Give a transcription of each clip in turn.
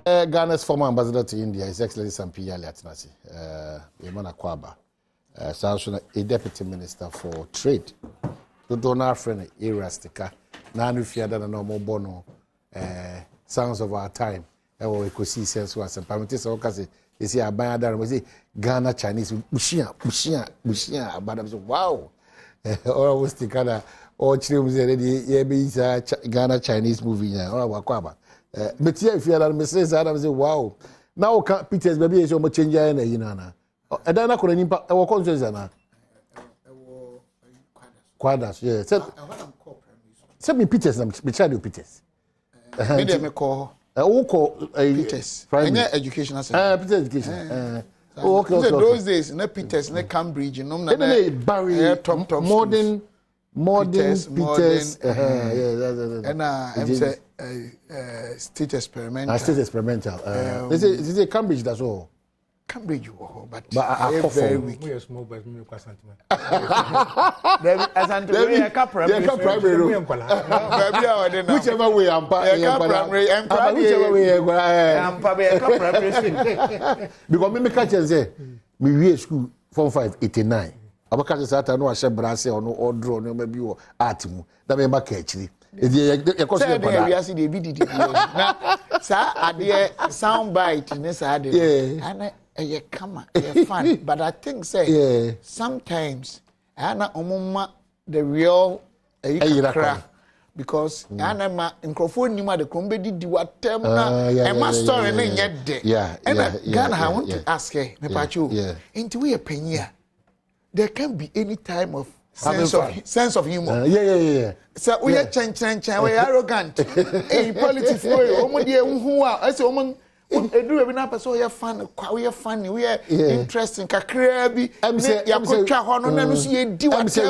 Ghana's former ambassador to India, His Excellency Sampi Yali Atinasi, Yemana Kwaba, a deputy minister for trade. The donor friend, Erastica, Nanu Fiada, and Normal Bono, sounds of our time. We could see sense was a permitted so because you see, I buy that was Ghana Chinese, Bushia, but I was wow. Or I was the kind of all children, Ghana Chinese movie, or Wakwaba. But yeah, if you had a message, I was wow. Now, Peter's baby is almost changing in a Yinana. And then I couldn't impact our conscience. Quadras, yeah. Send me Peter's, I'm Michelle Peters. Me call. Peters. Educational center. Peters education. Okay. Those days, no Peters, no Cambridge, no Barry, modern Peters. And I'm say state experimental. State experimental. This is a Cambridge, that's all. Cambridge, but I very weak. We are small, but we are sentiment. Whichever way I'm because me catch and say me school form 589. I catch that I know I share brass or draw no maybe or art mu. That me back actually. Sound bite and a come fun, but I think say sometimes Anna Omuma the real because Anna microphone you the comedy do what term and my story yet day. And Ghana, I want to ask her, into we a penny. There can be any time of sense of humor. So we are we are arrogant. In politics, who are I say woman. We are fun, we are funny, we are interesting. We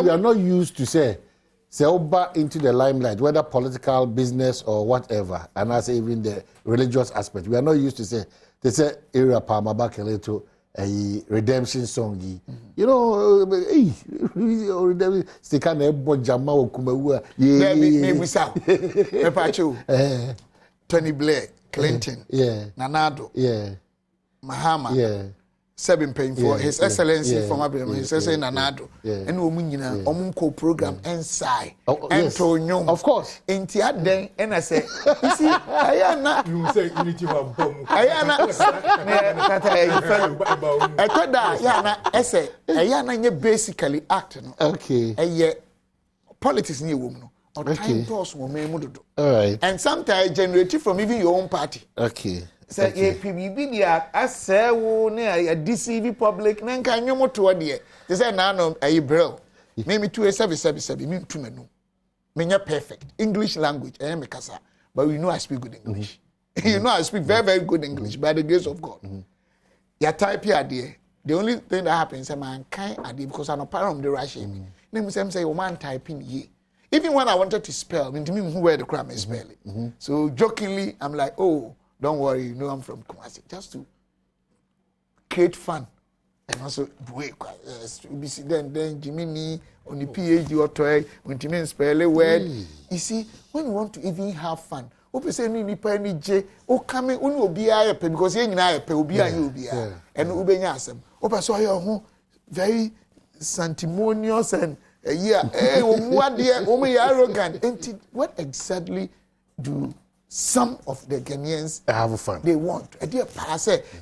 are not used to say into the limelight, whether political, business, or whatever, and I say even the religious aspect. We are not used to say they say area Palma back a little a redemption song. You know, redemption. They can't have Jama or Kumawa. Tony Blair. Clinton, Nanado, Mahama, Sebin paying for His Excellency from Abraham, His Excellency Nanado, and Womunina, Omunko program, and Sai, and Tonyo. Of course. In Tiaden, and I say, you see, I am not, you say, unity of bomb. I am not, I thought that, Yana, essay, Ayana basically acting. Okay. A year politics new woman. Time toss will make all right. And sometimes generated from even your own party. Okay. Say PBB I say a DCV public nan kan nyomo to ade. They say na no ayi bro. Me 277 me to menu. Me perfect English language me kasa. But we know I speak good English. You know I speak very very good English by the grace of God. Ya type here there. The only thing that happens is man kind ade because I'm a part of the Russian. Name say you man typing ye. Even when I wanted to spell, I mean, to me, who were the crime is spelling. So jokingly, I'm like, oh, don't worry, you know I'm from Kumasi. Just to create fun. And also, then Jimmy on the PhD or toy, when Timmy spell a word. You see, when you want to even have fun, open say, ni penny J, oh, coming, will be a because you and I will be a you be and Ubeniasem. Open so you're very sanctimonious and arrogant. What exactly do some of the Ghanaians have fun? They want. They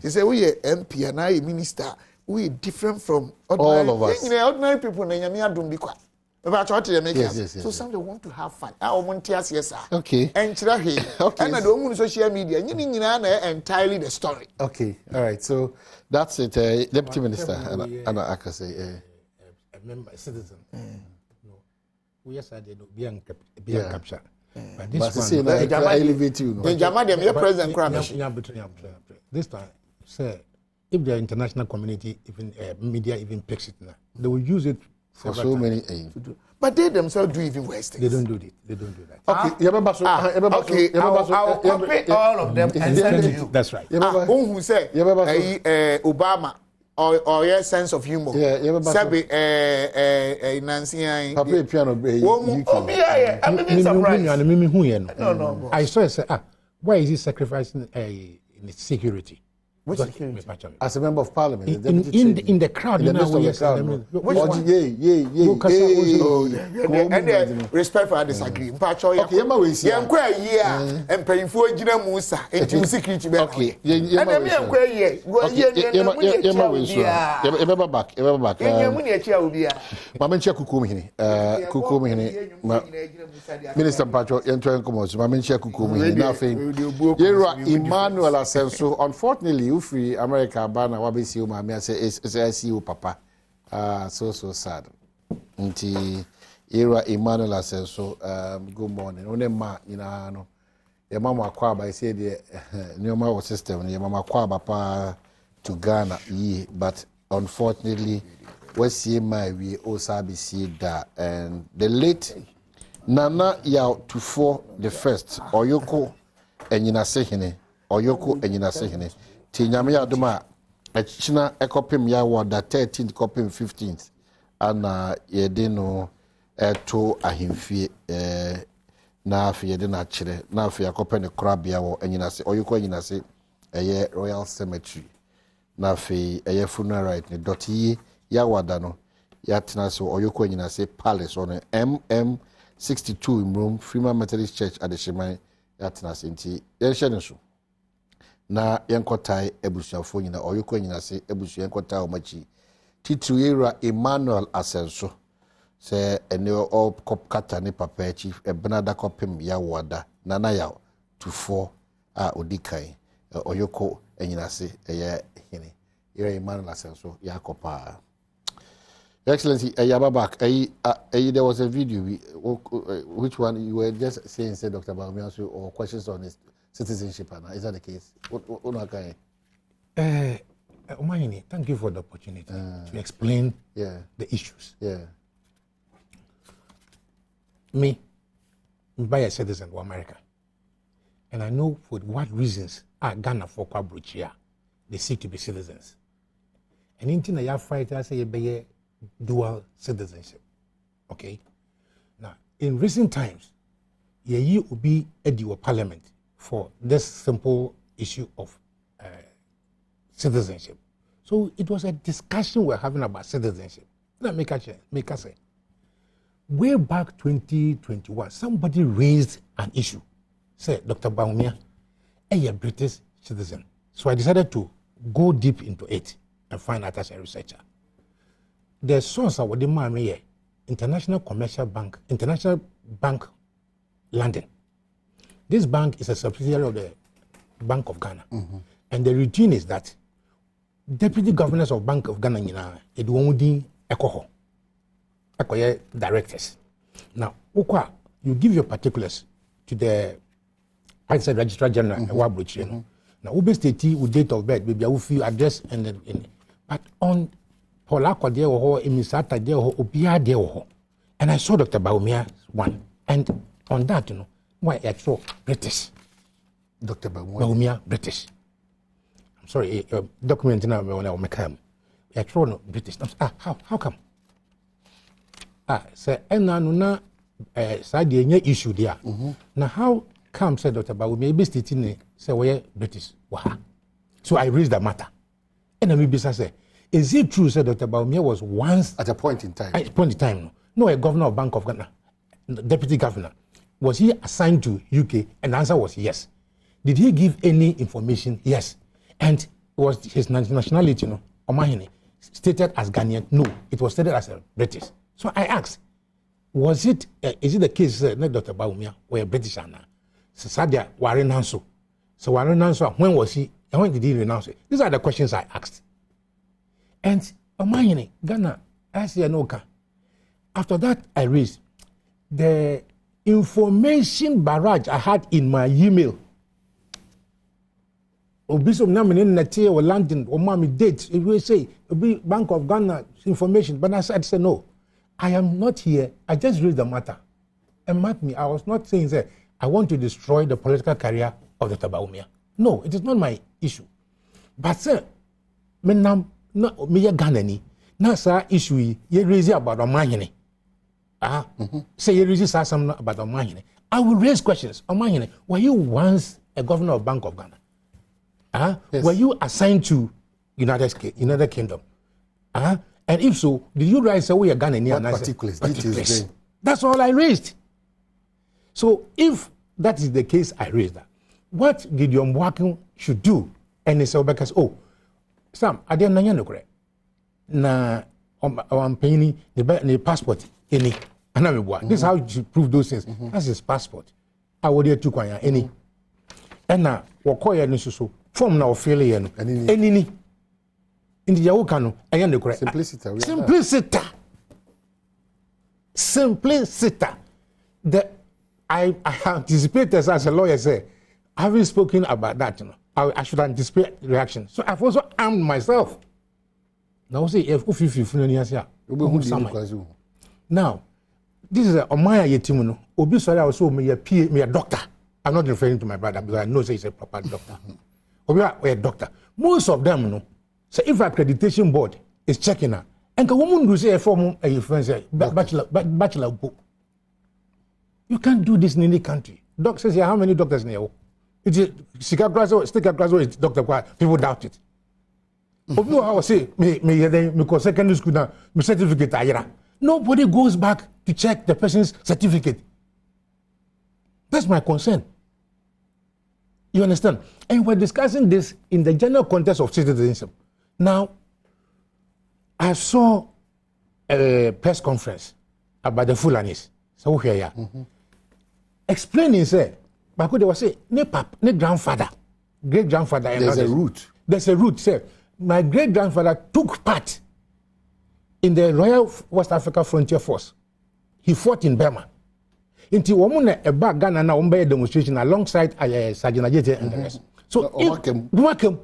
say we are MP and I a minister. We are different from ordinary, all of us. Ordinary people. Yes. So some they want to have fun. Okay. And okay. And I don't want social media. Entirely the story. Okay. All right. So that's it. Deputy Minister Anna Akase. Member, citizen. No, we are sad be capture. But this one, I elevate you. This time, say, if the international community, even media, even picks it now, they will use it for so many. But they themselves do even worse things. They don't do it. They don't do that. Okay, I'll copy all of them and send to you. That's right. Who say Obama? Or your sense of humor. Sabi Nancy piano I'm even surprised. No. I saw say why is he sacrificing security. What Because- security? As a member of parliament, the In, deputy in, trade- in the crowd, in the you know, midst of the yes, crowd. I mean, no. which one? Yeah. And then respect for disagree. Mpacho Okay, yema we see. Yankwa yie a mpanyimfo agina mu sa enti security be na. Okay, And then yankwa yie. Go yie ni na mu ni yema we echi see. a. Yema back. Yenya mu ni echi a obi a. Mama nche kukum hini. Kukum hini. Minister Pacho yentwa nkomo so mama nche kukum hini na fe. Yera Emmanuel Asenso, unfortunately you free America bana wa be see o mama say is see o papa. So sad. Nti Era Emmanuel Asenso, good morning. One ma ina no. Your mama kwaba say the new my system. Your mama kwaba pa to Ghana ye, but unfortunately, we see my we also be see that and the late Nana Yao to for the first Oyoko and Yina Sehine Oyoko and Yina Sehine Tinyami Adoma a China ecopim Yawa that 13th copim 15th and Yedino to ahimfie na afie de na kire na afie akopɛ ne korabea wɔ anyina se oyiko anyina se ɛyɛ Royal Cemetery na afie ɛyɛ funeral right ne dɔte ya wada no ya tena se oyiko anyina se palace on MM62 in room Freeman Methodist Church at the Sheman ya tena se nti yɛhwɛ ne so na yɛnkɔtae abusuafo nyina oyiko anyina se abusu yɛnkɔtae o machi titru era Emmanuel Asenso say ene all cop kata ne papa chief e benada kopim ya wada nana ya to 4 odikai oyoko enyinase eye hene ira Emmanuel Asenso ya kopa. Your Excellency back there was a video which one you were just saying said Dr. Baumiasu or questions on his citizenship and is that the case Omahini, thank you for the opportunity to explain the issues. Me, by a citizen of America. And I know for what reasons Ghana for Kwabruchia, they seek to be citizens. And in the fight, I say be dual citizenship. Okay? Now, in recent times, you will be a dual parliament for this simple issue of citizenship. So it was a discussion we're having about citizenship. Let me make us say. Way back 2021, somebody raised an issue. Said, Dr. Baumia, a British citizen. So I decided to go deep into it and find out as a researcher. The source of the money, International Commercial Bank, International Bank, London. This bank is a subsidiary of the Bank of Ghana. And the routine is that deputy governors of Bank of Ghana, it won't be echo directors. Now, you give your particulars to the Registrar General and Wabruch. Now, Ube State with date of birth, maybe I will feel address and then. But on Polako there or Emisata there or Obia there, and I saw Dr. Baumia one, and on that, why I saw British. Dr. Baumia British. I'm sorry, document now when I make him. I saw no British. How come? Say, and na side the issue there. Now, how come, said Dr. Babu, maybe stating, say, we're British? Wow. So I raised the matter. And I maybe say, is it true, said Dr. Baumia was once at a point in time? At a point in time, no, a governor of Bank of Ghana, deputy governor. Was he assigned to UK? And the answer was yes. Did he give any information? Yes. And was his nationality, Omahini, stated as Ghanaian? No, it was stated as a British. So I asked, is it the case, Dr. Baumia, where British are now? So Sadia, Warren Hanso. So Warren Hanso, when was he, and when did he renounce it? These are the questions I asked. And Omahini, Ghana, I say Anoka. After that, I raised the information barrage I had in my email. Obisom Namin Natia or London or Mommy dates, it will say, Bank of Ghana information. But I said no. I am not here. I just raised the matter. And mark me, I was not saying that I want to destroy the political career of Dr. Baumia. No, it is not my issue. But sir, me Ghana ni na sa issue ye raise about Omahini. Say you raise something about Omahini. I will raise questions. Omahini, were you once a governor of Bank of Ghana? Yes. Were you assigned to United Kingdom? And if so, did you write away a Ghana? What particulars? Details. That's all I raised. So if that is the case, I raised that. What Gideon Wakin should do, and he said, because Sam, I didn't know na I'm paying the passport any. This is how you prove those things. That's his passport. I would here to any. And now, what call you so form now failure any. In the Yahoo I am the correct. Simplicity. I anticipate as a lawyer say, having spoken about that, I should anticipate reaction. So I've also armed myself. Now say if now, this is a Omaya Yetimuno. Obi sorry also me a doctor. I'm not referring to my brother because I know he's a proper doctor. Obi a doctor. Most of them, so if accreditation board is checking her, and the woman who say a form a friend say bachelor book. You can't do this in any country. Doc says how many doctors in here? It is sticker grasso is doctor. People doubt it. People I say me secondary school now, my certificate ayera. Nobody goes back to check the person's certificate. That's my concern. You understand? And we're discussing this in the general context of citizenship. Now, I saw a press conference about the Fulanis. So here, explaining, say, but they was say, ne grandfather, great grandfather. There's a root. There's a root. Say, my great grandfather took part in the Royal West Africa Frontier Force. He fought in Burma. Until woman a back Ghana now demonstration alongside Sergeant Ajete and the rest. So welcome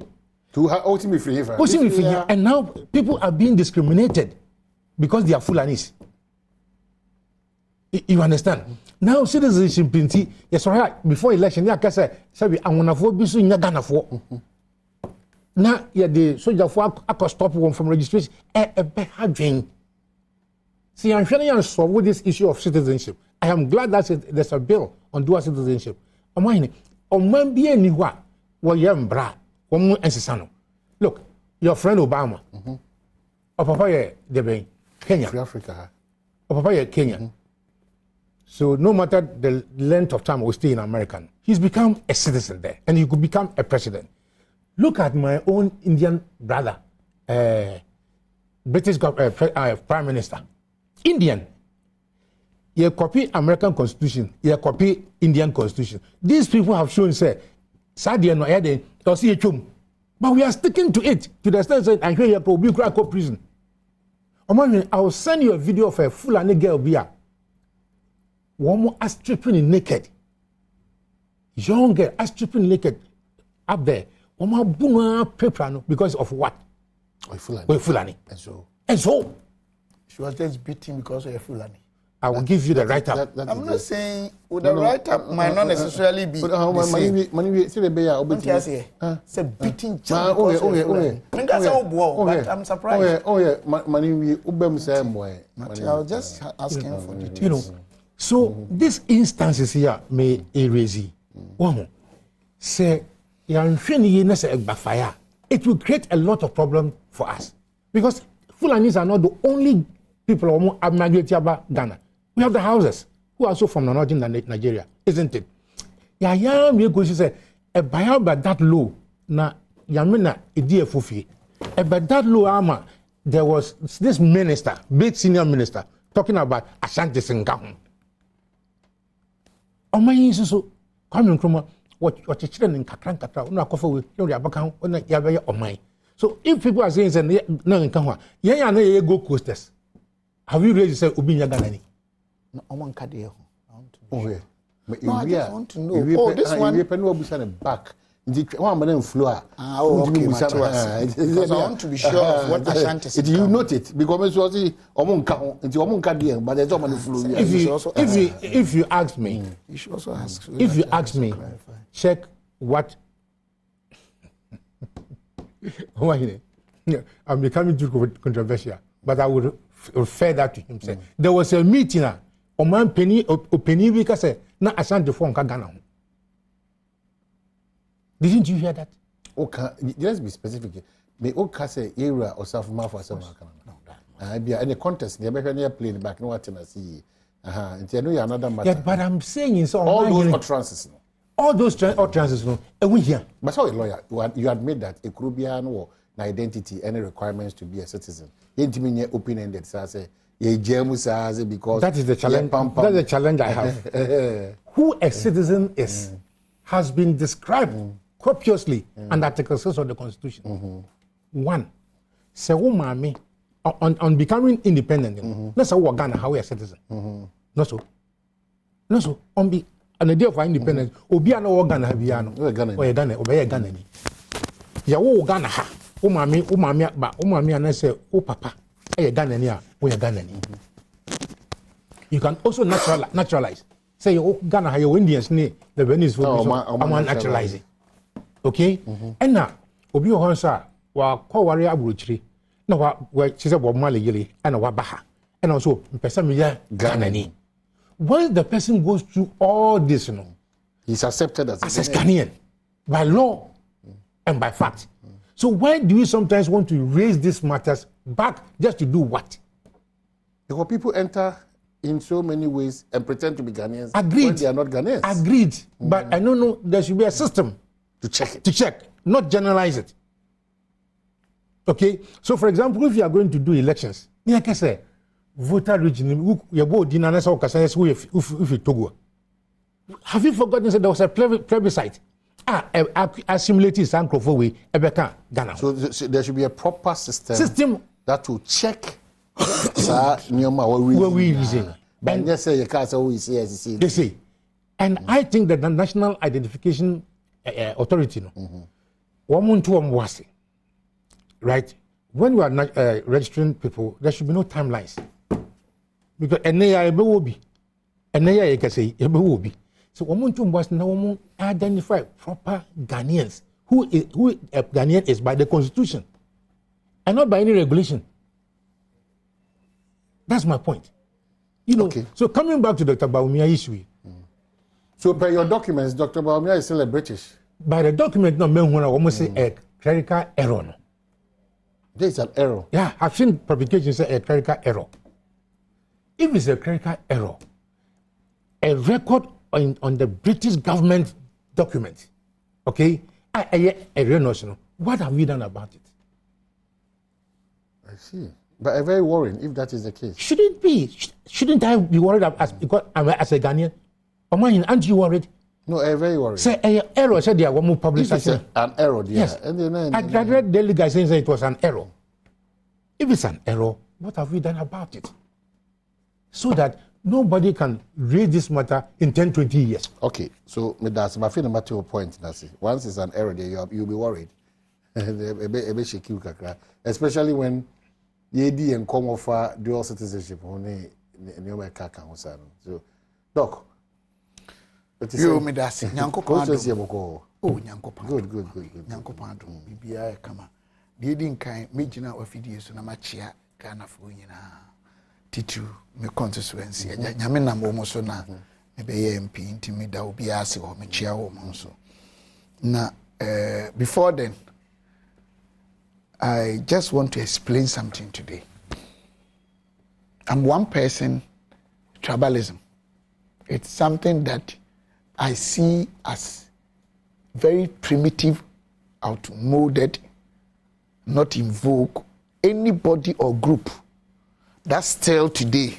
to ultimately free. And now people are being discriminated because they are Fulanis. You understand? Now citizenship yes, right. Before election, I can say, I want to vote in Ghana for. Now, the soldier for I stop one from registration. A bad dream. See, I'm trying to solve this issue of citizenship. I am glad that there's a bill on dual citizenship. On be anywhere where you are bra, one and look, your friend Obama, or Papa de Kenya, Free Africa, or Papa Kenya. So no matter the length of time we stay in America, he's become a citizen there, and he could become a president. Look at my own Indian brother, British Prime Minister, Indian. You copy American Constitution, you copy Indian Constitution. These people have shown, say, Sadia no Eden, but we are sticking to it to the extent that I hear you probably crack up prison. I will send you a video of a Fulani girl beer. One more stripping naked. Young girl stripping naked up there. One more boom paper because of what? Fulani. And so she was just beaten because of a Fulani. I will give you the write-up. I'm not saying the write-up might not necessarily be the same. It's a beating child. But I'm surprised. I was just asking for details. So these instances here may erase. Say, it will create a lot of problems for us. Because Fulanis are not the only people who are migrated to Ghana. We have the houses who are also from northern Nigeria, isn't it? Yeah, me go say a buy about that low na yamina idea fufi. About that low armor, there was this minister, big senior minister, talking about Ashanti Singapore. Oma yin so kwame nkrumah what chire in kakran kakra no akofa we no abaka na ya be omai. So if people are saying say na nka ho ya na ye go coasters, have you raised say obi nya Ghana ni? No, I want to no, I just want to know. Oh, this one. You pen obusa back. One man floor. Okay, because I want to be sure of what Ashanti said. You note it because was omunka but there's no floor. If you ask me, you should also ask. If you ask me, check what. I'm becoming too controversial, but I would refer that to him. Say there was a meeting. Oman penny because na Ashanti for Ghana. Didn't you hear that? Okay, let's be specific. May okay say area or self mouth or something. Be any contest. Never can play in the back. No what I see. And you know another matter. Yeah, but I'm saying in so all those utterances. All those utterances, no, and we here. But how a lawyer, you admit that a Caribbean or an identity, any requirements to be a citizen. You mean open-ended, so I say, because that is the challenge. That's the challenge I have. Who a citizen is has been described copiously under Article 6 of the Constitution. One, say woman on becoming independent. Let's say what Ghana how we are citizen. No so. On the day of our independence, obi ana wo Ghana biano. O Ghana, obey Ghana ni. Ya wo Ghana ha. O mami ana say o papa e Ghana ni a, o Ghana ni. You can also naturalize. Say you Ghana, you Indians ni the Venice for I'm naturalizing. Okay? And now, obi ohonsa wa kwaware aburuchiri. Na wa chise bo male yele and wa baha. And also Mpensenpensemu Ghana ni. Once the person goes through all this, he's accepted as a Ghanaian by law and by fact. So why do we sometimes want to raise these matters back just to do what? Because people enter in so many ways and pretend to be Ghanaians when they are not Ghanaians. Agreed. But I don't know, there should be a system to check it. To check, not generalize it. Okay? So for example, if you are going to do elections, like I say, voter region, you go dinner if you Togo. Have you forgotten that there was a plebiscite? Assimilated Sankrofo way, Ebeka, Ghana. So there should be a proper system that will check where we reason. But just say you can't say they say. And I think that the National Identification Authority, right? When you are registering people, there should be no timelines. Because will be. You can say will be. So was now identify proper Ghanaians. Who a Ghanaian is by the Constitution and not by any regulation. That's my point. Okay. So coming back to Dr. Bawumia issue. So by your documents, Dr. Bawumia is still a British. By the document, no, when I almost say a clerical error. No. There is an error. Yeah, I've seen publications say a clerical error. If it's a clerical error, a record on the British government document, okay, what have we done about it? I see. But I'm very worried if that is the case. Shouldn't be. Shouldn't I be worried because I'm as a Ghanaian? Aren't you worried? No, I'm very worried. Say an error said there one more publication. An error, yeah. Yes. I read daily guys saying it was an error. If it's an error, what have we done about it? So that nobody can raise this matter in 10, 20 years. Okay, so that's my final matter point. Once it's an error, you'll be worried. Especially when the and come offer dual citizenship. So, Doc. You me that's Nyanko. Oh, Nyanko. Good. Nyanko Pando. Bibia kama. The din kan me gina ofidie so na machia Ghana fo nyina. Titu me constituency. Nyame na mo so na me be MP ntimi da obi ase ho me chia ho mo so. Na before then I just want to explain something today. I'm one person, tribalism. It's something that I see as very primitive, outmoded, not in vogue. Anybody or group that still today,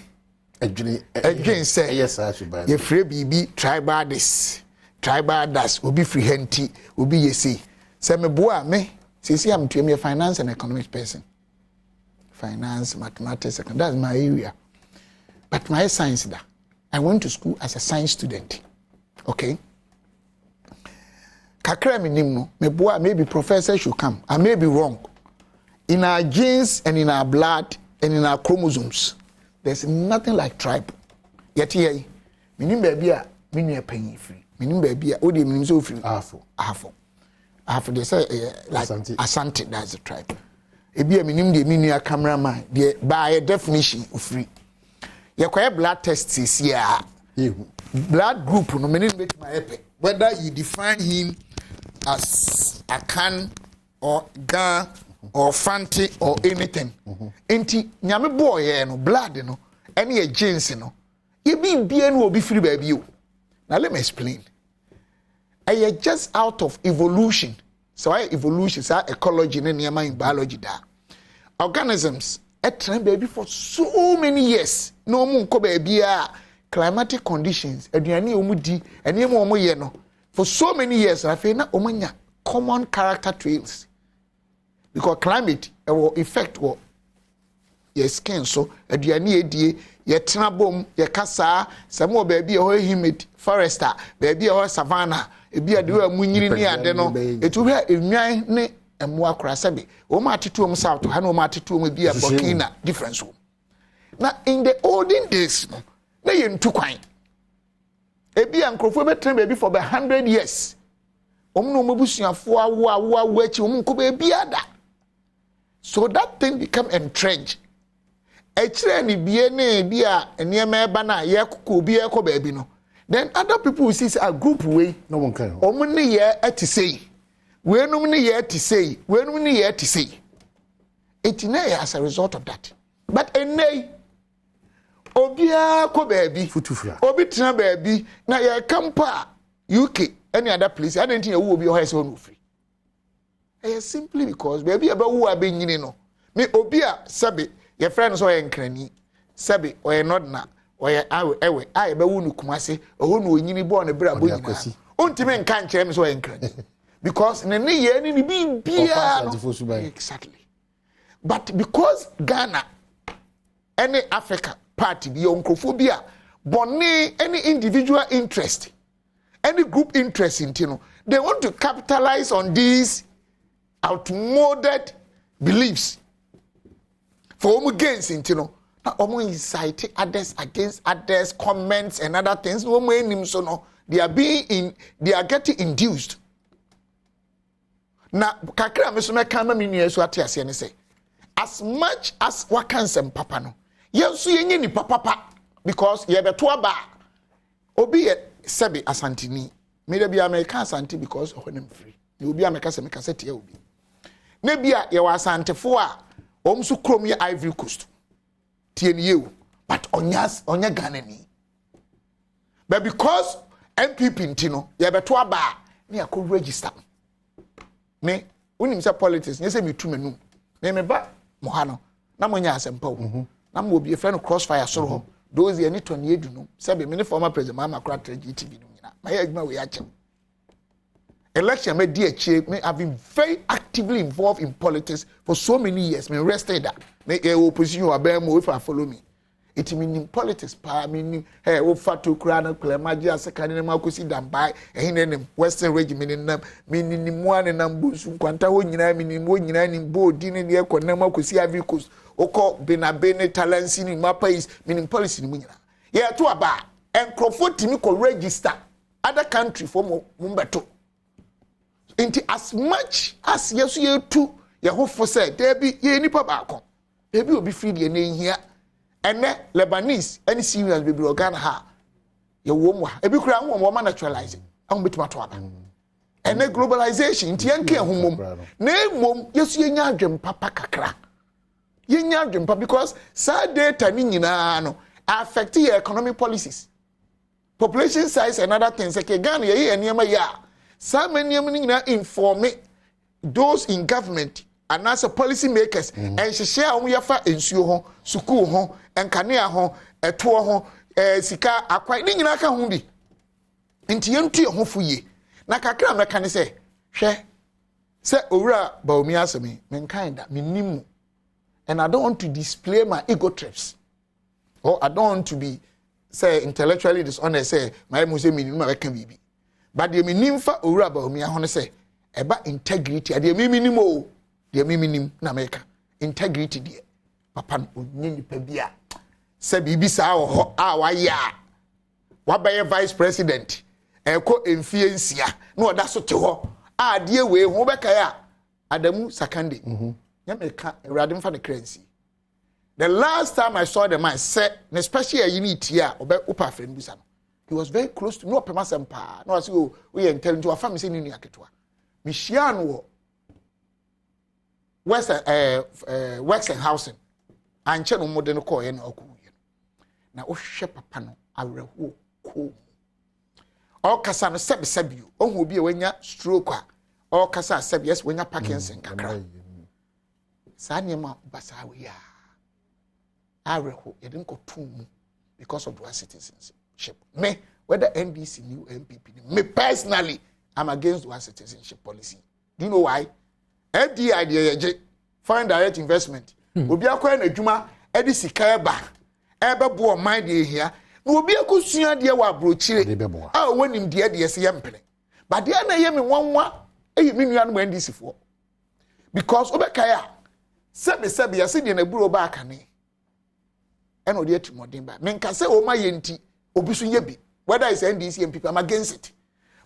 again say, yes, I should buy. Ye free BB tribal this, tribal das, will be free henty, will be ye see. Say me boa me, see I'm to me a finance and economics person. Finance, mathematics, that's my area. But my science that I went to school as a science student. Okay. Kakra minimum, maybe professor should come. I may be wrong. In our genes and in our blood and in our chromosomes, there's nothing like tribe. Yet here, minim baby, mini a penny free. Minim baby, odi minim so free. After they say like Asante, that's a tribe. Ebi a minim de mini a cameraman, by a definition of free. You acquire blood tests here. Blood group no meaning make my epic. Whether you define him as a can or gun or fanti or anything. Enti nyame boy no blood no any a jeans no. You be will be free baby you. Now let me explain. I just out of evolution. So I evolution, so ecology and in biology da. Organisms trend baby for so many years. No moon ko baby climatic conditions. Aduane omudi ene mo ye no. For so many years I feel na omanya common character traits. Because climate will affect what your skin so aduane edie ye tena bom ye kasa samo baby ho humid forester baby ho savannah ebi ade wa munyiri ni ade no etu hwe enwan ne emu akora sebe o ma atetu om south ha no ma atetu om bi Burkina difference na in the olden days no na ye ntu kwan ebi ankrofo betren baby for 100 years no mabusuafo awo achi nko baby ada so that thing become entrenched. Echire ni bie na bia enema eba na ye kokko bi ekọ baabi no then other people will see a group way no one can omo ne ye ati sei we num ne ye ati sei we num ne ye ati sei it na as a result of that but enei obia kọ baabi futufura obi tena baabi na ye kampa UK any other place I don't think you obi o ha se no free simply because baabi aba wu abenyini no me obi a sabe your friends so enkrani sabe o not na o ewe ai be wonu kumase o no onyini bo na bra bo nyina ontime nka nkyere me so enkrani because ne ye ni bia exactly but because Ghana any Africa party bi onkophobia boni any individual interest any group interest in tino they want to capitalize on these outmoded beliefs for gains into no incite others against others comments and other things no they are getting induced na kakra me so meka ma menu so ate ase ne say as much as wakansem papa no yenso yenye ni papa because ye beto aba obi ye sebe asantini me da bia me ka asante because ohonem free ye obi ameka se meka se tie obi na bia ye wa asantefo a omsu krom ye Ivory Coast tie ni yewu but onya Ghana ni but because MPP ntino ye beto aba na yakọ register me unim say politics nye say me tu manum me ba mo ha no na mo nya asempa wo na mo obi e friend crossfire soro ho those ye ni to na edu no say be me ne former president mama kra GTV no nyina ma ye adwuma we ya chem election me di achie me have been very actively involved in politics for so many years me rested that me opposition wa be mo if follow me it mean in politics pa mean hey wo fatu kra na klemaji asekane na makosi dambai ehine ne western regime nam mean ni mo ane na mbusu kwanta ho nyina mean mo nyina ni bodi ne ne ekọ makosi Ivory Coast okọ benabene talensi ni mapais mean policy ni mo nyina ye to aba enkrofo timi ko register other country for mo mbeto into as much as yesu ye tu ye hofo say there be ye nipa baako there be obi free de na hia ene Lebanese any serious baby organ ha ye wo mu ha ebi kura ho mo naturalize ahun betima to aba ene globalization nti yanke ahumom na emom yesu ye nya adwem papa kakra ye nya adwem papa because sad data ni nyina no affect your economic policies population size and other things like Ghana ye enema ya some many inform those in government and as a policy makers and share on yafa ensuo ho school ho enkanea ho eto ho sika akwai ni nyina ka ho bi nti yentu ho fuye na kakra meka ne se hwe se owura baomi asemi menkan da menimu and I don't want to display my ego trips or I don't want to be say intellectually dishonest say my muse menimu ma ka bibi but the minimfa owura baomi ahone say eba integrity ade miminim o de miminim na meka integrity de papa onye nipa bia se bibi sa ho a wa ya wa baye vice president eko emfie nsia na oda so te ho a de we ho beka ya Adamu Sakande nya meka ewrade mfa ne currency the last time I saw the man said especially a unit here oba upa friend busa no he was very close to no pema sempa no say we intelligent wa family say ni aketwa Michiano West Works and Housing and Channel Modern Coy and Oku. Now, oh, papa no, I will cool. All Cassano Sebi, oh, will be when ya stroke. All Cassa said yes when ya Parkinson can cry. Sanyama Basawi. I will, you didn't go to because of dual citizenship. Me, whether NDC, new MPP, me personally, I'm against dual citizenship policy. Do you know why? FDI, foreign direct investment. Will be a coin a Juma, Edisi Kayaba, Eba Boa, my dear here. Will be a good senior dear wa brochire. Oh, when him dear Yampene. But the other yam in 1 million when this for. Because Obekaya, Sebi, I said in a buro back and no dear to Modimba. Men can say, oh, my yenti, Obusu Yebi, whether it's NDC and people, I'm against it.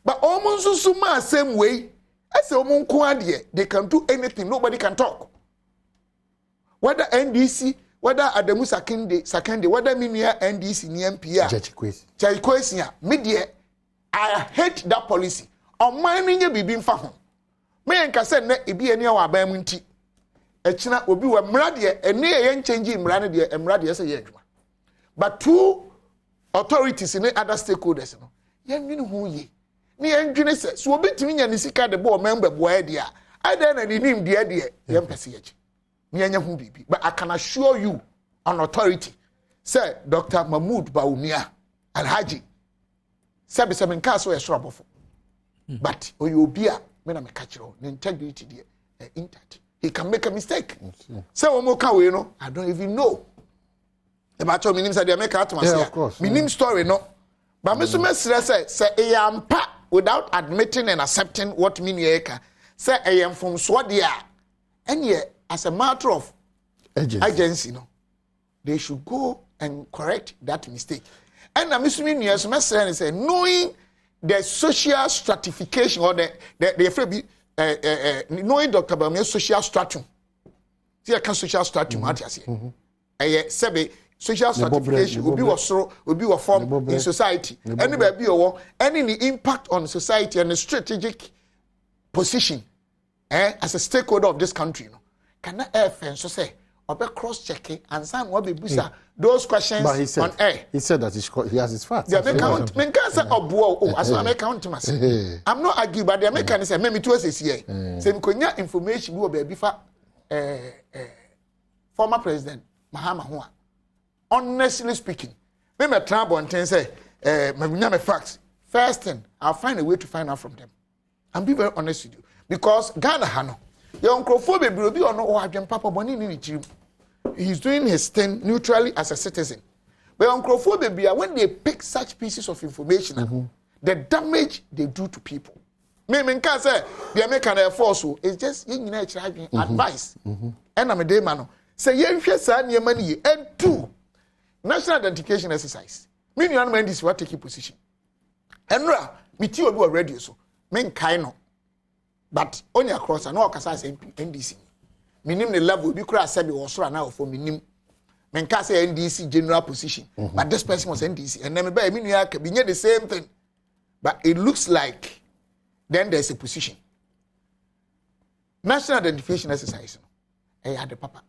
But almost so much same way. As a woman, they can do anything. Nobody can talk. Whether NDC, whether Adamu Sakende, whether Minia NDC, NPR, Chaikwesi, media, I hate that policy. On my mini be being found. Me and Cassette, it be any of our bamunti. A china will be a mradia, and near yen changing mradia and mradia as a year. But two authorities in the other stakeholders, yen mean who ye. Ni engine says, so be to me and the the board member, boy, dear. I then and name dear, young passage. But I can assure you on authority, sir, Dr. Mahmoud Baumia Al-Haji, Sabi Seven Castle is trouble. But or you be a when I'm a catcher, the integrity, the intact. He can make a mistake. So, you know, I don't even know. The matter means that they make out to myself. Of course. Meaning story, no. But Mr. Messer say, I am pa without admitting and accepting what Miniaka say, I am from Swadia. And yet, as a matter of agency, no, they should go and correct that mistake. And I'm assuming yes, Messer say, knowing the social stratification or the knowing Dr. Bamia's social stratum. See, I can social stratum, what I say. Social stratification will be a form in society. Any impact on society and the strategic position as a stakeholder of this country. Can I so say or cross checking and some what be those questions on air? He said that he has his facts. I'm not arguing, but the American say maybe 2 years here. Same information we will be before former president Mahama. Honestly speaking, me me try and say, me facts. First thing, I'll find a way to find out from them. And be very honest with you, because Ghana hano, your uncrophobia will be on no Papa Boni ni chirim. He's doing his thing neutrally as a citizen. But uncrophobia, when they pick such pieces of information, the damage they do to people. Me can say the American Air Force is just advice. And I'm a day man. Say you share money and two. National identification exercise. Me you man this what take position. Enra, me ti obi radio so. Men kai no. But only across and all kasa say NDC. Minim the level bi kura say be wosoro na for minim. Men ka say NDC general position. But this person was NDC and then me you can be the same thing. But it looks like then there's a position. National identification exercise. I had the papa.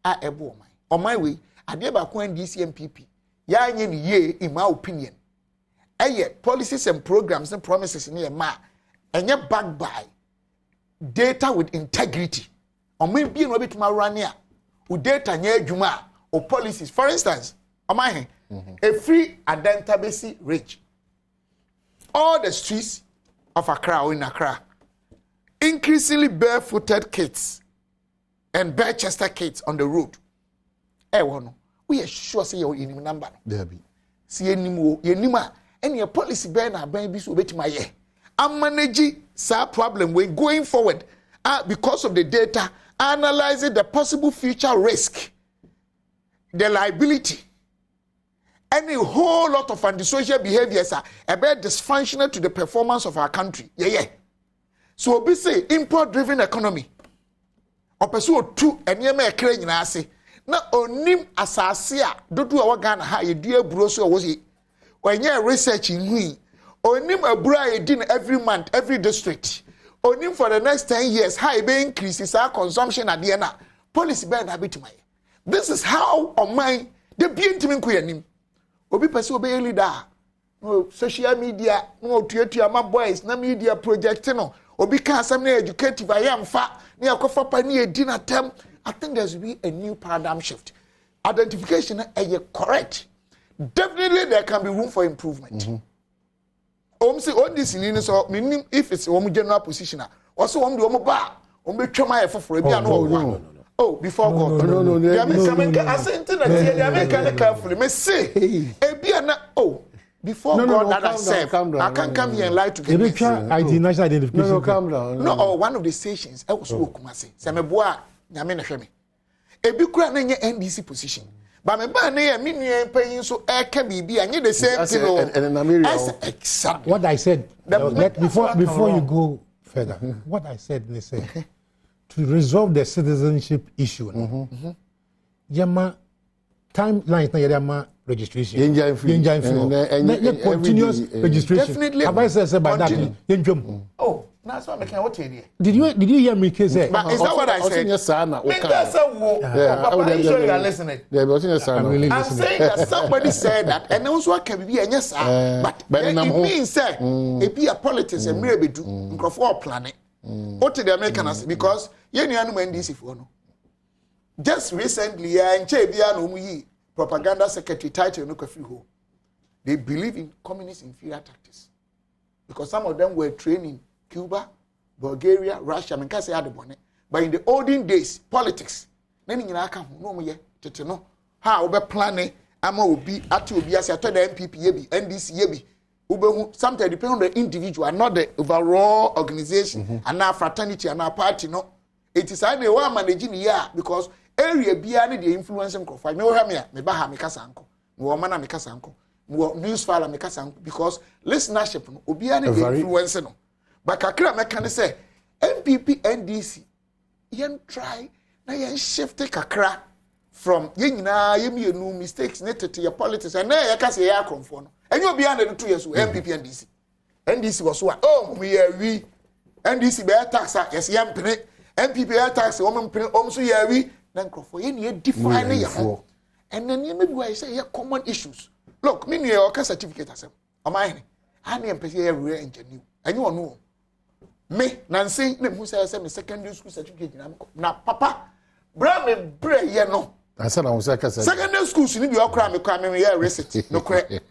I ebo on my way. Adeba ko NDC MPP ya anye ni ye in my opinion policies and programs and promises in ma enye backed by data with integrity on me be no betuma rania o data nya adwuma o policies for instance on my a free database reach all the streets of Accra or in Accra increasingly barefooted kids and bare-chested kids on the road. We are sure say your number. There be. See any more, any policy ban or ban be so bet my year. I'm managing some problem when going forward because of the data, analyzing the possible future risk, the liability, any whole lot of antisocial behaviors are a bit dysfunctional to the performance of our country. So we say import-driven economy. Or pursue two and you may claim say. Na onim asasia dodo a wagana ha ye dua buro so wo se when you research in hui onim abura ye din every month every district only for the next 10 years, how it be increases our consumption at the end. Policy bad habit. This is how on my the being to me. Obi person obey leader. No social media, no to my boys, no media project, no. Obi can some educative. I am fat near Kofa near dinner term. I think there's be a new paradigm shift. Identification is correct. Definitely there can be room for improvement. Say all this in so meaning if it's one general position, also one do ba, be trauma for a no. Oh, before God. No. I say internet here, they make kind carefully. Me say, before God that I say, I can't come here and lie to get ID national identification. No, calm down. No, one of the stations, I was Kumasi. Say me boa, nyame na hweme. Ebi kura na nye NDC position. But me ba na ye me nua paying so e ka bibi anye the same thing. Exactly. What I said before you go further. What I said, they say to resolve the citizenship issue. Yama timeline na yama registration. Continuous registration. Definitely. Have I said by that? Oh, that's what I can what here. Did you hear me say? But is that what I said? Yes, sir. Papa, you sure you are listening? I'm saying that somebody said that, and also can be a yes, but it means that it be a politics and maybe do for planet. What to the Americans because you know NDC for no. Just recently, propaganda secretary title no free ho. They believe in communist inferior tactics because some of them were trained in Cuba, Bulgaria, Russia, and say Adom. But in the olden days, politics. Then you know, no more yet. No, how we planning. Ama obi ati obi as ato the MPP yebi, NDC yebi. Sometimes depend on the individual, not the overall organization, and our fraternity and our party. No, it is either one managing here because area beyond the influence and profile. No, me baha me kasanko, no mana me kasanko, no news file me kasanko because listenership no obiane the influence no. But kakra me can say MPP NDC yen try na yen shift kakra from yen nyina yemi no mistakes netted to your politics and na ya ka say ya kromfo no. And you beyond the 2 years with MPP and DC. NDC was what? Oh, we NDC bear tax, yes, yam penny. MPP bear tax, woman penny, so yeah, we then for any define your and then you maybe I say, yeah, common issues. Look, me near your certificate as a mine. I am pay a real engineer. And you know me, Nancy, who says I'm a secondary school certificate. Now, Papa, bra me bray, yeah, no. I said I was secondary school, you need your crime, here, receipt, no credit.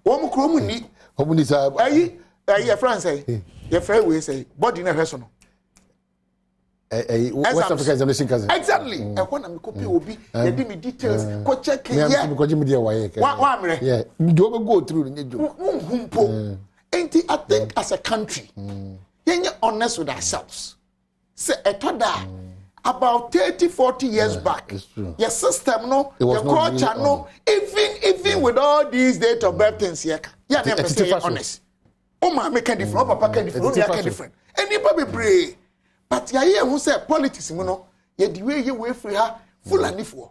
One crumb ni. Aye, France say. Your friend will say, body in a person. West Africa examination cousin. Exactly. And when I'm copy will be, they give me details. Go check it. Yeah, because you media why. Yeah, you go through the job. Ain't it? I think as a country, you're honest with ourselves. Say a toda. About 30-40 years back, your system, no, your culture, no, even with all these date of birth things here, you never say honest. Oh, my, make a different, papa can different, you can different. Anybody brave, but ya here who say politics, you know, you the way you wait for her, full and for.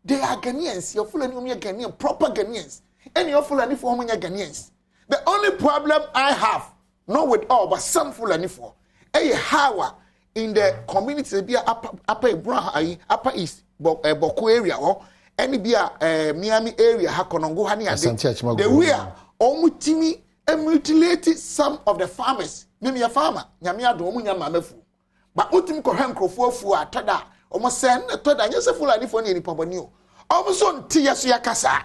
They are Ghanaians, you're full and you're Ghanaian, proper Ghanaians, and you're full and for you're Ghanaians. The only problem I have, not with all, but some full and for, how in the community be upper east Boko area or any be Miami area Hakonongo hani ade the way omutimi mutilated some of the farmers name your farmer nyame adom nya mamefu but utim ko hankrofo fu atada omo sen toda nyese fulani fo ne nipa boni o omo so ntia so yakasa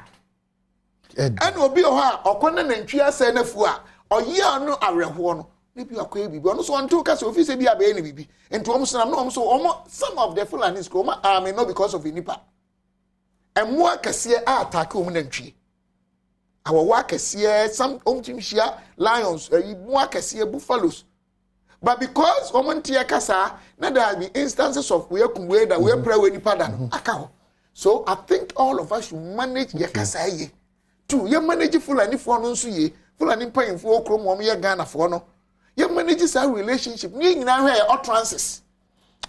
and obi o ha okona nantwia se na fu a oye anu awerho no maybe akwa bibi ono so onto ka so office bi abe ni bibi ento om so na some of the Fulanis ko ma no because of nipa emu akase attack om nantwie awo akase some omtimhia lions mu akase buffaloes but because omontia kasa na there be instances of we kumwe that we pray we nipa da no aka so I think all of us should manage yakasa ye to you manage Fulani for no so ye Fulani paying for okrom om ye Ghana for no you manage our relationship. You know utterances.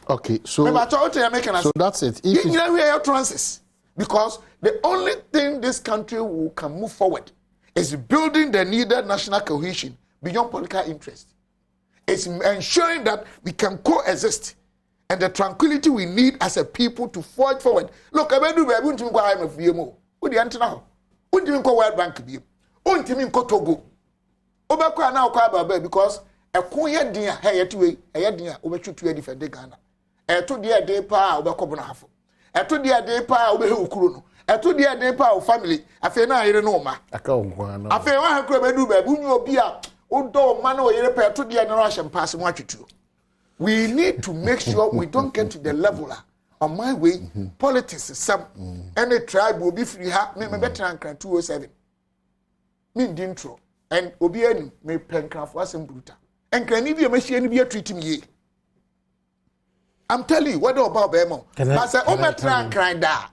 Okay, so that's it. You know utterances because the only thing this country can move forward is building the needed national cohesion beyond political interest. It's ensuring that we can coexist and the tranquility we need as a people to forge forward. Look, I do baby until go IMF BMO. Who the antenna? Until go World Bank BM. Until go Togo. Obekwa na okwa baba because ekun ye din a ye tiwe ye din a obetu tu defend Ghana. Eto de dey pa obekọ bona hafo. Eto de dey pa obehe okuro no. Eto de dey pa o family afi na ayere no ma. Aka onkwa na. Afi wa hakura bedu baby unyu obi a odo ma na oyere pa eto de no ahye pass mu atwetu. We need to make sure we don't get to the level on my way politics is some any tribe will be free ha me better than 207. Me intro. And obi any me pencraft was in bruta. And can if you machine be treat me. I'm telling you, what about Bemo? I say, oh, my try crying da.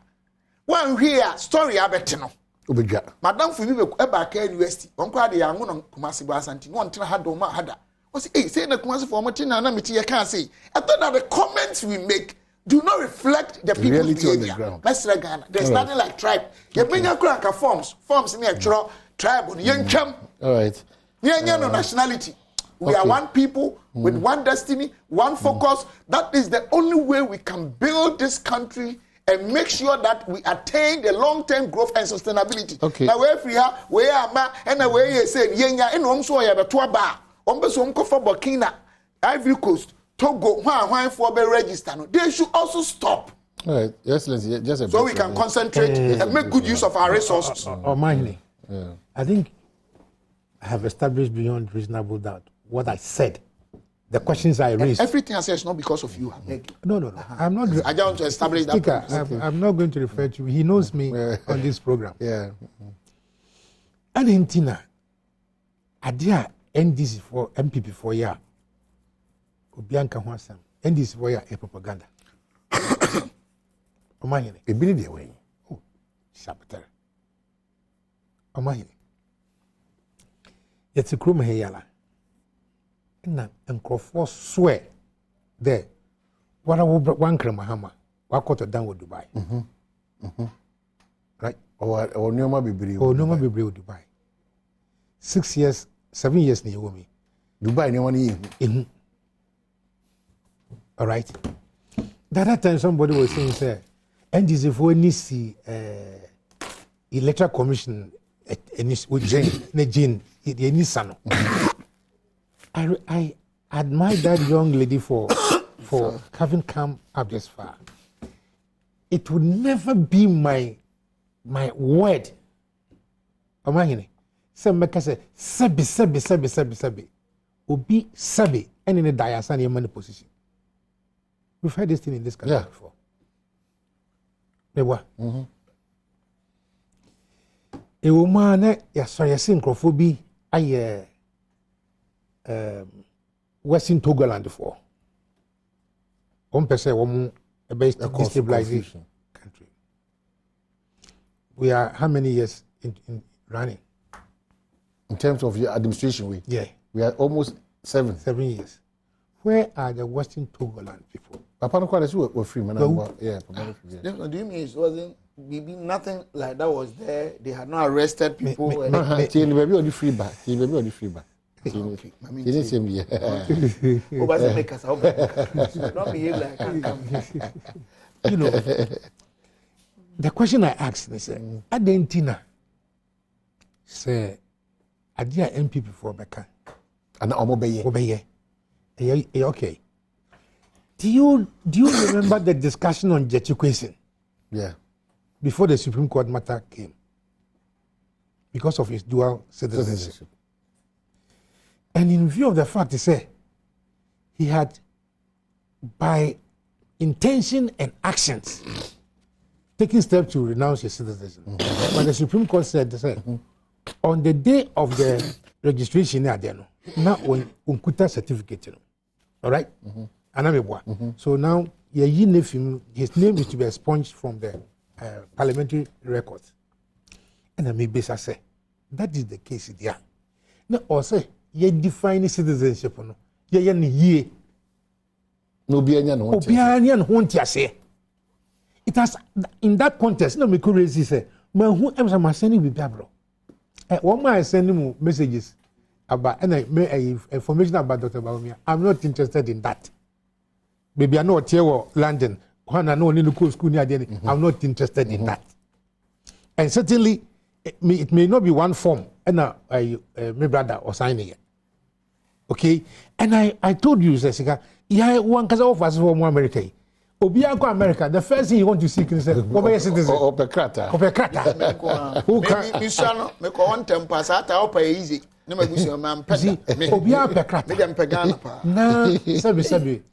One here story abetino. Obeja. Madam for you back university. Uncle the young one Kumasi Basanti. One thing had do ma hada. Was say the Kumasi for Martina and I can't say. I thought that the comments we make do not reflect the people's behavior. Let's like Ghana. There's nothing like tribe. You bring your crank forms in the tribe on young chum. All right. Yeah, no nationality. We are one people with one destiny, one focus. That is the only way we can build this country and make sure that we attain the long-term growth and sustainability. Okay. Now, where we are, ma, and the way you say, yeah, and also I have a tour bar. For Burkina, Ivory Coast, Togo, why for be register? They should also stop. All right. Yes, let's just so we can concentrate and make good use of our resources. I think I have established beyond reasonable doubt what I said. The questions I raised. And everything I say is not because of you. No. I'm not. I just want to establish Speaker, that. I'm not going to refer to. He knows me on this program. Yeah. Argentina, Adia NDC for MPP for year. Obianka Hwasam. NDC for year a propaganda. Omahine. A billion the way. Oh, saboteur. Omahine. Yet a crew yala. Na nkrofo swear there. What I will one Mahama. What got down with Dubai. Right? Or Noma Bibri. Or Noma Bibri Dubai. 6 years, 7 years near me. Dubai, no one in. All right. That time somebody was saying, sir, and this if we see electoral commission with Jane, I admire that young lady for having come up this far. It would never be my word. Imagine. Some make say sabi. Obi sabi and in a diasan money position. We've heard this thing in this country before. Never. A woman, synchrophobi, Western Togoland for. One person, woman, a base destabilization country. We are how many years in running? In terms of your administration, we are almost 7 years. Where are the Western Togoland people? Papa no quite were free, man. Yeah, do you mean it wasn't nothing like that was there? They had not arrested people. Maybe on the free back. Maybe on the free back. You know, the question I asked is, Argentina say, Adia MPP for Becca. And Obeye. Okay. Do you remember the discussion on Jetukwesen? Yeah. Before the Supreme Court matter came, because of his dual citizenship. And in view of the fact, he had, by intention and actions, taken steps to renounce his citizenship. But the Supreme Court said, on the day of the registration, now on certificate, all right? So now, his name is to be expunged from the parliamentary records. And I may say, that is the case there. Now, also, you define citizenship. No, it has, in that context, no, me could say, man, who am I sending with Babro? One man sending messages. about information about Dr. Baumia. I'm not interested in that. Maybe I know here London. When I know only local school near there, I'm not interested in that. And certainly, it may not be one form. And my brother or signing it. Okay, and I told you, Jessica, yeah, one cause of us from America. Obiako America, the first thing you want to see is over citizen. Opekrata. Who can Mishano make one temper sat out easy. No me gusi man pesa. Obiako Pekrata. Me dem pegana pa. Na sabi.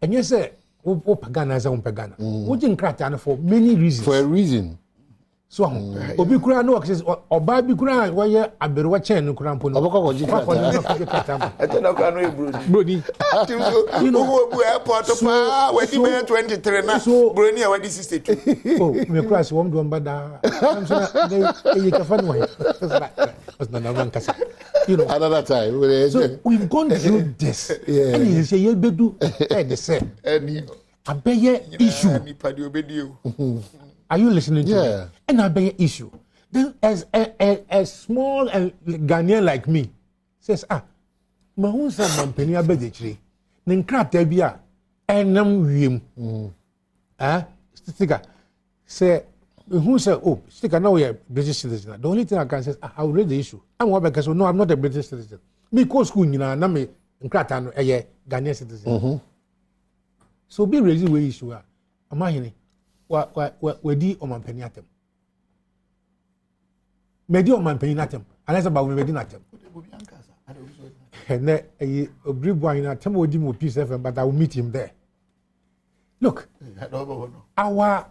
And you say pagana za pagana. Wojin krata for many reasons. For a reason. So obi kura no access oba bi kura why aberewa chen no kura mpono. Obako go krata. I tell you can no brody. You know who airport pa when you 23 na brony e wadi 62. Oh, me kura se wom do mbada. I'm so you can find one. Was na man kasa. You know another time. So we've gone through this. Yeah. And you say you bedu the same. Abeye issue. Are you listening to me? And Abeye issue. Then as a small Ghanaian like me says, mahunsa mampeni abedechiri. Ninkrata bia enam wiem. Sticker say who say, oh, sticker now we are British citizen. The only thing I can say is I will raise the issue. I'm one because no, I'm not a British citizen. Me go school na me nkrata no Ghanaian citizen. So be raising we issue. Amahini we di omampeni atem. Medi omampeni atem. Unless about we medi atem. And a brief boy in a temple with him peace FM, but I will meet him there. Look, our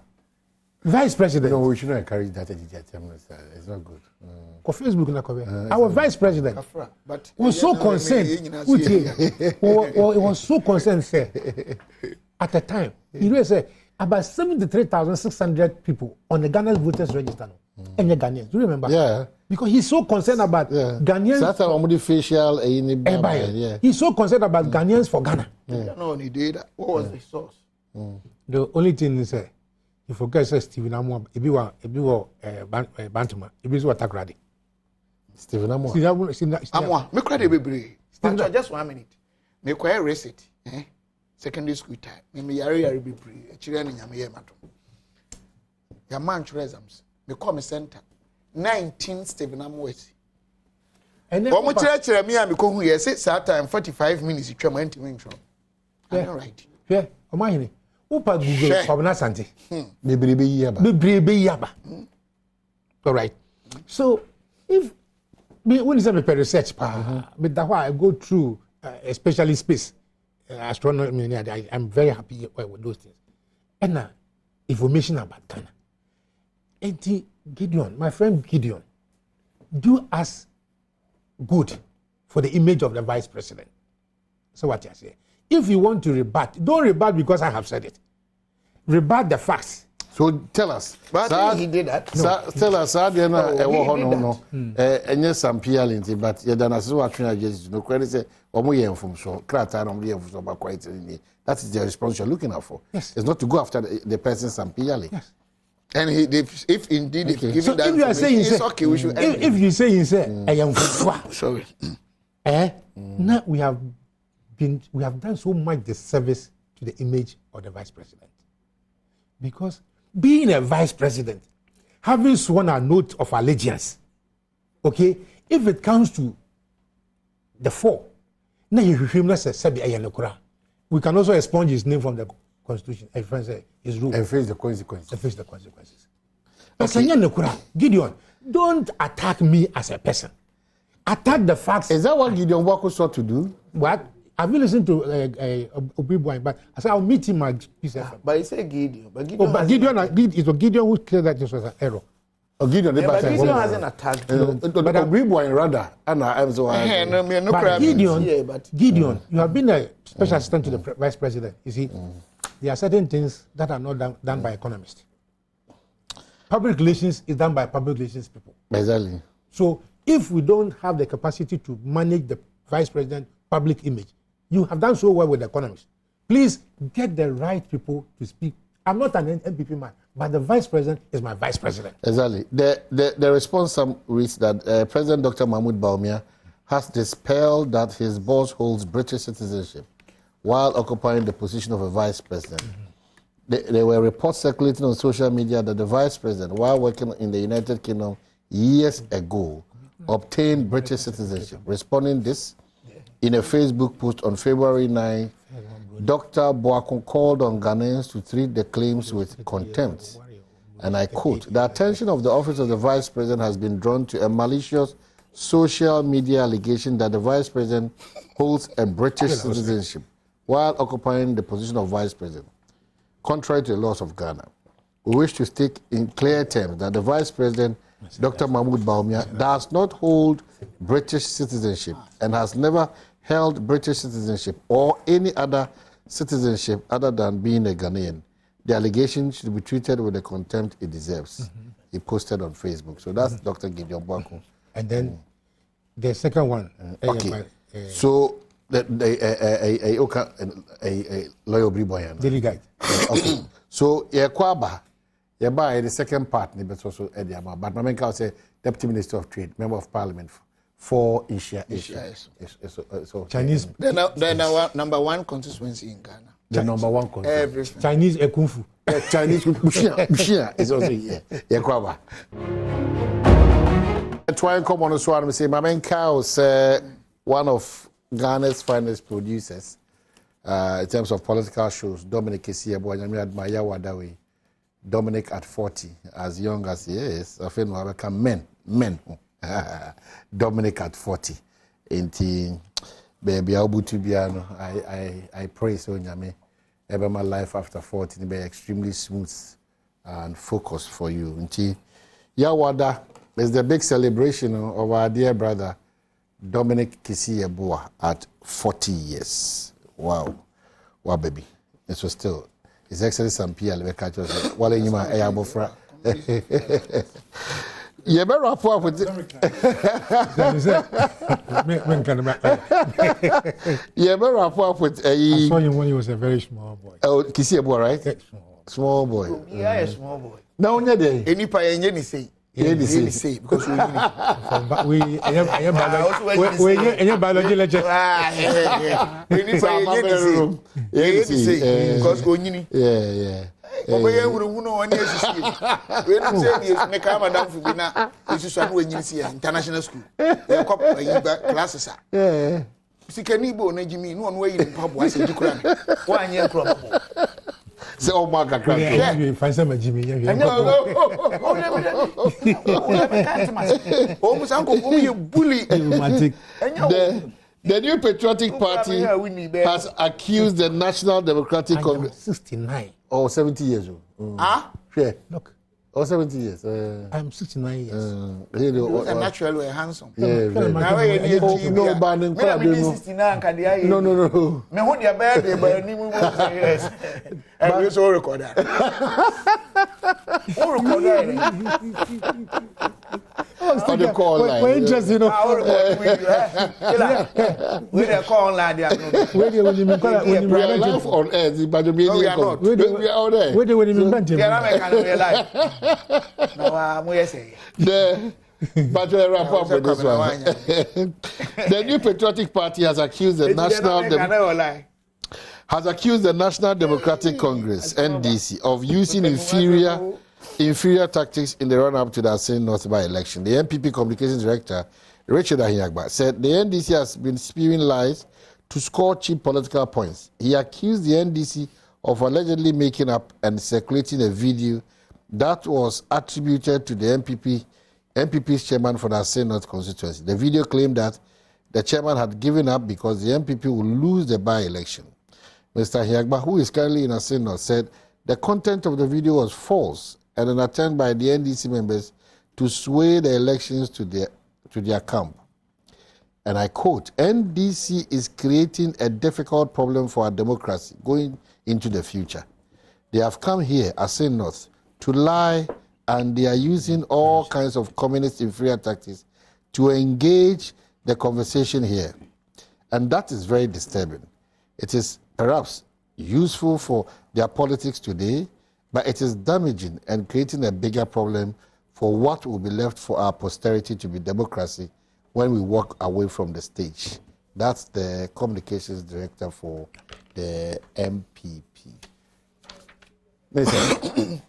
vice president. No, we shouldn't encourage that. It's not good. For Facebook, our vice president was so concerned. It was so concerned, sir. At the time, he really said about 73,600 people on the Ghana voters register. And the Ghanaians, do you remember? Yeah. Because he's so concerned about Ghanaians. That's a facial. He's so concerned about Ghanaians for Ghana. No, he did. What was the source? The only thing is, you forget Stephen Amwa. If you were Bantama, if you were Takradi. Stephen Amwa. Amwa, me credit be just 1 minute. Me quite receipt. Secondary school time. Me yari be brave. Children in Yamie Mato. Your man exams. Me come center. 19 Stephen Amwesi. And then what church me am ko hu yes that time 45 minutes you try to win from. I'm right. Yeah, o ma hini. Upa Google Kwabena Sante. Bebrebe yaba. All right. So if when is a research but that why I go through especially space astronomy I'm very happy with those things. And information about Ghana. And Gideon, my friend Gideon, do us good for the image of the vice president. So what I say, if you want to rebut, don't rebut because I have said it. Rebut the facts. So tell us. But he did that. Tell us. No. Some PL, but you don't know what you just no credit. Say, from so that is the response you're looking out for. Yes. It's not to go after the person some PL. Yes. And if indeed if given so that if you are saying it's okay, we should if you say I am sorry. Now we have done so much disservice to the image of the vice president. Because being a vice president, having sworn a note of allegiance, okay, if it comes to the four, now we can also expunge his name from the Constitution. A friend say his rule. And face the consequences. Okay. Gideon, don't attack me as a person. Attack the facts. Is that what Gideon Wako sought to do? What? Have you listened to Obi-Boy? But I said I'll meet him at Peace FM. But he said Gideon. But Gideon it was Gideon who said that this was an error. Gideon, but Gideon hasn't attacked. But Obi-Boy rather, and I'm so. But Gideon, you have been a special assistant to the vice president. You see, there are certain things that are not done by economists. Public relations is done by public relations people. Exactly. So if we don't have the capacity to manage the vice president public image, you have done so well with the economists. Please get the right people to speak. I'm not an MPP man, but the vice president is my vice president. Exactly. The response reads that President Dr. Mahmoud Baumia has dispelled that his boss holds British citizenship while occupying the position of a vice president. There were reports circulating on social media that the vice president, while working in the United Kingdom years ago, obtained British citizenship. Responding this, in a Facebook post on February 9, Dr. Boakun called on Ghanaians to treat the claims with contempt. And I quote, "The attention of the office of the vice president has been drawn to a malicious social media allegation that the vice president holds a British citizenship while occupying the position of vice president. Contrary to the laws of Ghana, we wish to state in clear terms that the vice president, Dr. Mahmoud Bawumia, does not hold British citizenship and has never held British citizenship or any other citizenship other than being a Ghanaian. The allegation should be treated with the contempt it deserves." He posted on Facebook. So that's Dr. Gideon Boakun. And then the second one. Okay. So a lawyer Briboyan. Daily Guide. Okay. So Kwaba, the second part, but also Eddie Ama. But Mamenka say Deputy Minister of Trade, Member of Parliament for Asia. So Chinese. The number one constituency in Ghana. The number one constituency. Chinese Kung Fu. Chinese Bushia is also here. Kwaba. Try and come on this one. We say Mamenka was one of Ghana's finest producers in terms of political shows. Dominic Kisiebo, I admire Wadawi. Dominic at 40, as young as he is, I feel we become men. Dominic at 40. Inti baby Abutubiano, I pray so nyame. Ever my life after 40 be extremely smooth and focused for you. Inti Yawada is the big celebration of our dear brother Dominic Kisiebo at 40 years. Wow, baby. It was still. His Excellency Sampi catch us. Wale Yima Eyabofra. You better wrap up with it. You better wrap up with I saw him when he was a very small boy. Oh, Kisiebo, right? Small boy. Yeah, a small boy. Now, Any pay any say. Any say because we biology lecture. Any say because onyini. Yeah. Oboye wuru no one yes see. We don't say yes make am madam for bi na isu so no onyini see international school. E cop classes. Yeah. Sikani bo na jimi no one yi pabo ase jikura. Wa anye nkro. Say oh my God, you find some Jimmy. The new Patriotic Party has accused the National Democratic Congress. 69. Oh, 70 years old. Ah? Yeah. Look. Oh, 70 years. I'm 69 years. And naturally, handsome. Yeah, now no, but no. 69 can the No. Me hold your birthday, but you move yes. And we so record that. Oh, record that. On the call line. We're interested, you know. We are call line. We are live on air. But we are not. We are on there. Where do we invent him? But we'll wrap up with this one. The new Patriotic Party has accused the National Democratic Congress (NDC) of using inferior tactics in the run-up to the Asin North by-election. The NPP Communications Director, Richard Ahiagba, said the NDC has been spewing lies to score cheap political points. He accused the NDC of allegedly making up and circulating a video that was attributed to the NPP's chairman for the Asin North constituency. The video claimed that the chairman had given up because the NPP would lose the by-election. Mr. Ahiagba, who is currently in Asin North, said the content of the video was false and an attempt by the NDC members to sway the elections to their camp. And I quote, "NDC is creating a difficult problem for our democracy going into the future. They have come here, Asin North, to lie, and they are using all kinds of communist inferior tactics to engage the conversation here. And that is very disturbing. It is perhaps useful for their politics today, but it is damaging and creating a bigger problem for what will be left for our posterity to be democracy when we walk away from the stage. That's the communications director for the MPP. Listen.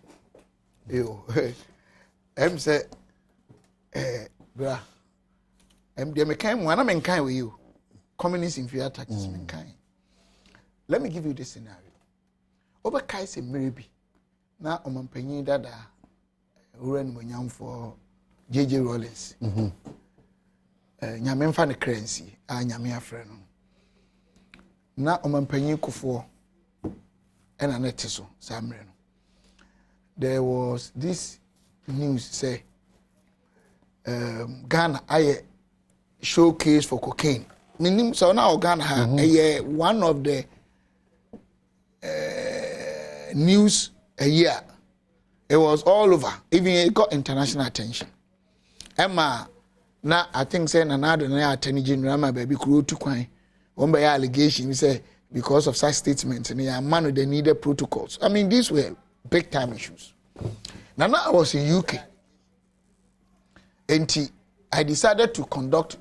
Yo, say, bra, de me kind one, I'm kind with you. Communist inferior tactics, kind. Let me give you this scenario. Over Kaise maybe. Now, Omampenyi Dada, Uren Munyam for J.J. Rollins. Nyame mfa ne currency, nyame afre no. Na Omampenyi Kufuor, and an etiso, Samre no. There was this news say Ghana I showcase for cocaine. Meaning so now Ghana one of the news a year. It was all over. Even it got international attention. Emma na I think say another attorney general my baby crew to kwine. One by allegation we say because of such statements and a man with the needed protocols. I mean these were big time issues. Now I was in UK. And I decided to conduct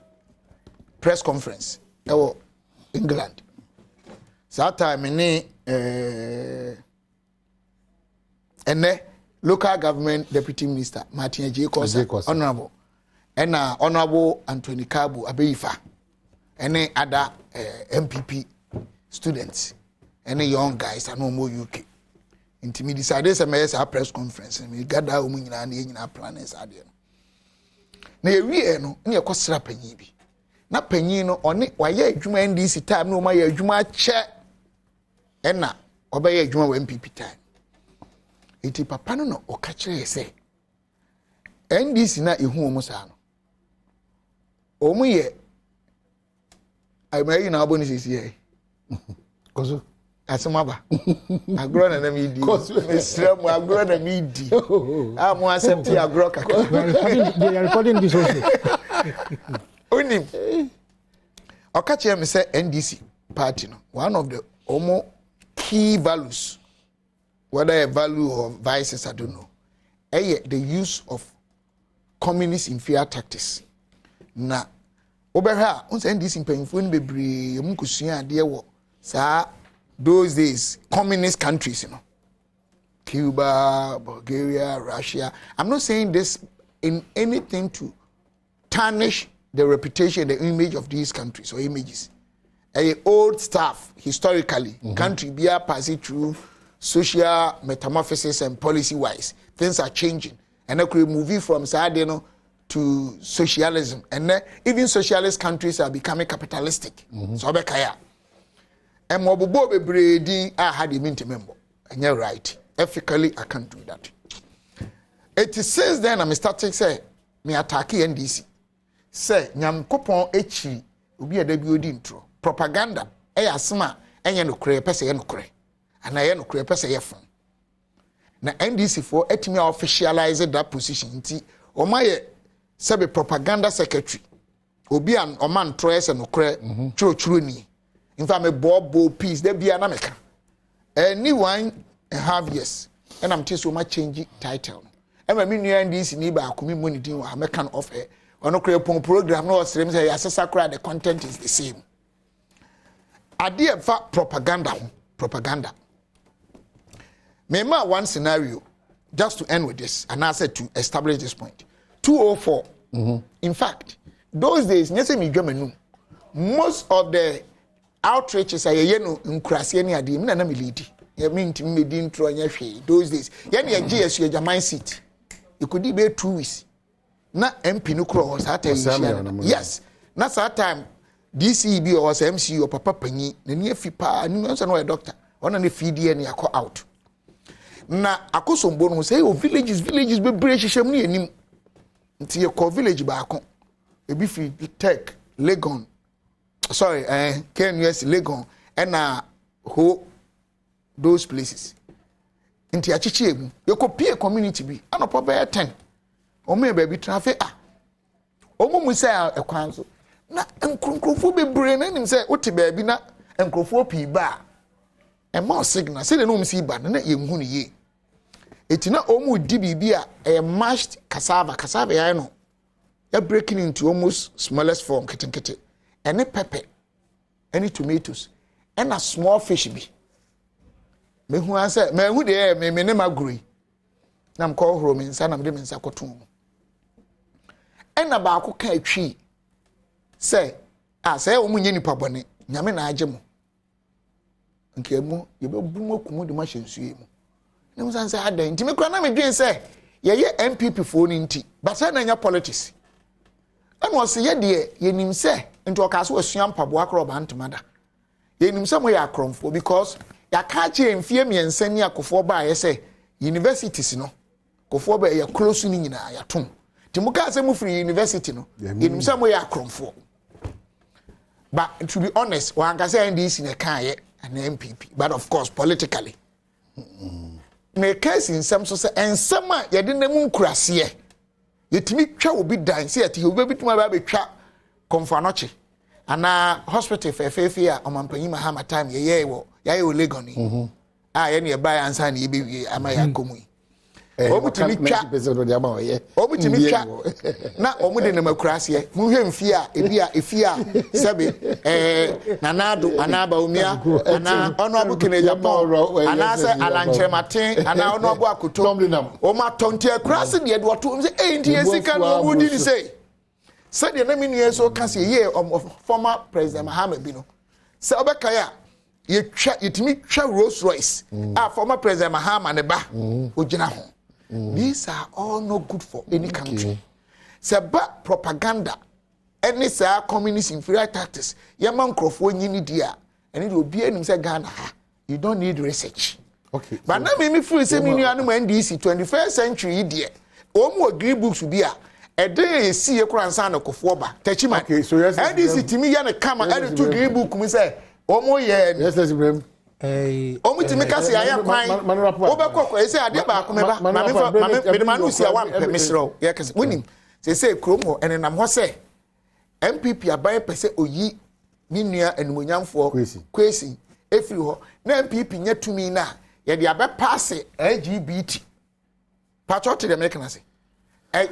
press conference in England. So that time and local government deputy minister Martin J. Kosa, honorable, and honorable Anthony Kabu Abeifa, and other MPP students, and young guys and no more UK. Until me decided to make a press conference and we gather women in our planners. Na ewie no na yakosra panyi bi na panyi no one waye adwuma NDC time no ma ye adwuma che na obaye adwuma wa MPP time iti papa no oka kire se NDC na ehu omo sa no omo ye ai mai na aboni sisi ye koso asemaba agro na mi di mesra mu agro na mi di am accept agro kaka they are recording this also onim okache me say NDC party no one of the almost key values whether a value or vices I don't know the use of communist inferior tactics na oberha on say NDC mpanyfo ni bebre mu kusua ade wo saa those days communist countries, you know, Cuba, Bulgaria, Russia. I'm not saying this in anything to tarnish the reputation, the image of these countries or images. Old stuff historically, country be passing through social metamorphosis and policy wise, things are changing, and I could move from Sardino to socialism, and even socialist countries are becoming capitalistic. So Bekaya. And Mobobo Brady, I had him into member. And you're right. Ethically, I can't do that. It is since then I'm starting to say, me attack NDC. Say, Nyam Kopon Echi, ubi a debut intro. Propaganda, asma, and no cray, pesa no cray. And I no cray, pesa yefon. Na NDC for et me officialize that position. O my sabe propaganda secretary. Obi an oman troyes and no cray, true ni. In fact, me bob peace, there be an America. Any 1.5 years, and I'm so much changing title. And I mean, this in Iba, community, American offer, or no program, no streams, the content is the same. I did fact propaganda. Remember one scenario, just to end with this, and I said to establish this point 204. In fact, those days, most of the outreaches are yeno nkrase ni ade me na me lead ye mean to me din tro anya hwe those days ye na GSU German seat it could be 2 weeks na MP no kro was that yes na that time DCB or MC or papa panyi na ni afi pa ni nso na doctor ona na feed na yakọ out na akosombo no say o villages be break hyehyem ni anim nti ye ko village ba akọ ebi fi tech Legon sorry, KNUS Legon and who those places. Into a chichim, you could be a community be, and a proper 10. Or maybe be traffic. Omo say a council. Na and be brain and say, what baby na and crofo bar. And more signal, say the no see ban, and you moon ye. It's not almost DBB a mashed cassava, I know. you're breaking into almost smallest form, kitten, any pepper, any tomatoes, and a small fish be. Me who answer, me who there, me name agree. Nam call home in San Amdim in Sakotum. And about cook tree. Say, I say, Omunini Pabone, Yamina Ajamo. And Kemo, you will boom up the machine swim. No one answer, I didn't. Timmy Cranam again say, ye MPP phone in tea, but send in your politics. And was ye dear, ye nim say, into a castle was young Pabuakro Bantamada. Ye nim somewhere a crumb for because ya catch ye and fear me and send ya for by, say, universities, no. Go for by your close in your tomb. Timuka say move free university, no. In somewhere a crumb for. But to be honest, one can say this in a car an MPP, but of course politically. Me case in some so and some ya didn't moon crass here. Yet me twa will be dying, see at you will be to my baby trap confanoche. And hospital for fear on Mampanyima Hammer time, ye will legoni. I any buy and sign ye be am I coming. Obutimi twa na omude na makurase muhwe mfia efia sebe nanado anaba omia ana ono abukene japan ana se alanchematen ana ono abu akoto o ma tonte akurase de do to say enti esika no wudi ni say said na mini eso ka say ye former president Mahama bi no se obekaya yetimi twa Rolls Royce former president Mahama ne ba ogina ho. These are all no good for any country. Seba propaganda, any say communist inferior tactics. Yaman crofo nyini dia, and it will be any say Ghana. You don't need research. Okay. But now me free say me anu NDC 21st century dia. Omo agree books will be a day see a kransa na kofo ba. Techima. Okay, so yes. NDC timi ya na kama and to agree book me say omo ye. Yes, let's Ibrahim. Omutimi kasi aya kwan obekoko ese ade ba ko meba me manu si awa mesro ye kasi wonim say kromo enenam ho say MPP aban pese oyi ni nua enumonyamfo kwesi efiri ho na MPP nya tumi na ye de abe pass LGBT patriotic the American say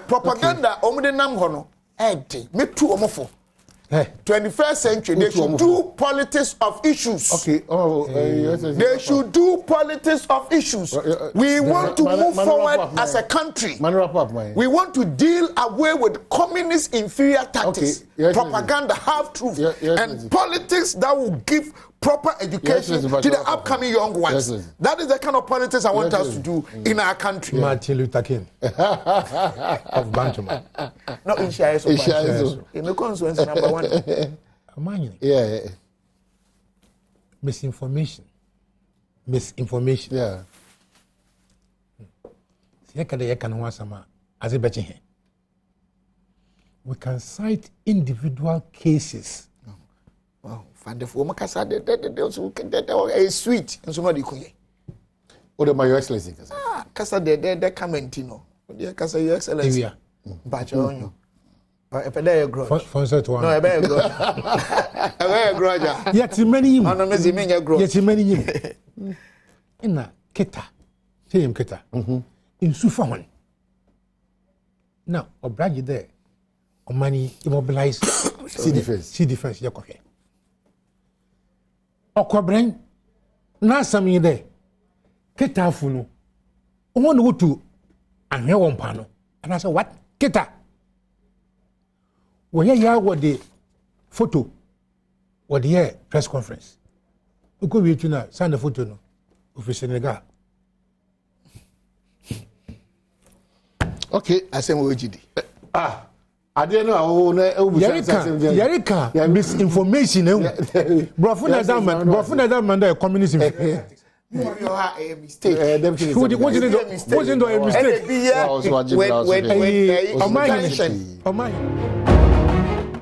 propaganda omude nam ho no metu omofo 21st century, they should do politics of issues. Okay. They should do politics of issues. We want to move forward as a country. We want to deal away with communist inferior tactics, propaganda, half truth, and politics that will give proper education to the upcoming young ones. That is the kind of politics I want us to do in our country. Martin Luther King of Bantamada. No, in Shaiso. In the constituency number 1. Yeah. Misinformation. Yeah. We can cite individual cases. Wow, wonderful. Makasa de sweet and so many kuye. O de my excellency kasa. Kasa de camentino. De kasa your excellency. Bacha onyo. Epeda ye grow. Fonset one. No, ebe ye grow. Ebe ye grow ja. Yet many yim. Ono mezi me ye grow. Yet many yim. Ina keta. Teyem keta. In sufa one. Now, obraji there. Omani immobilize See defense yakohwe. Okwabren na sami there. Keta afunu. Omo no to anhwe wompa no. And I said, what? Keta. When you what the photo, what the press conference. You go with you now, send the photo no, of Senegal. Okay, I say what GD. I didn't know. Yarika, misinformation. Brofuna that man, the communist. You have a mistake. Wasn't a mistake? When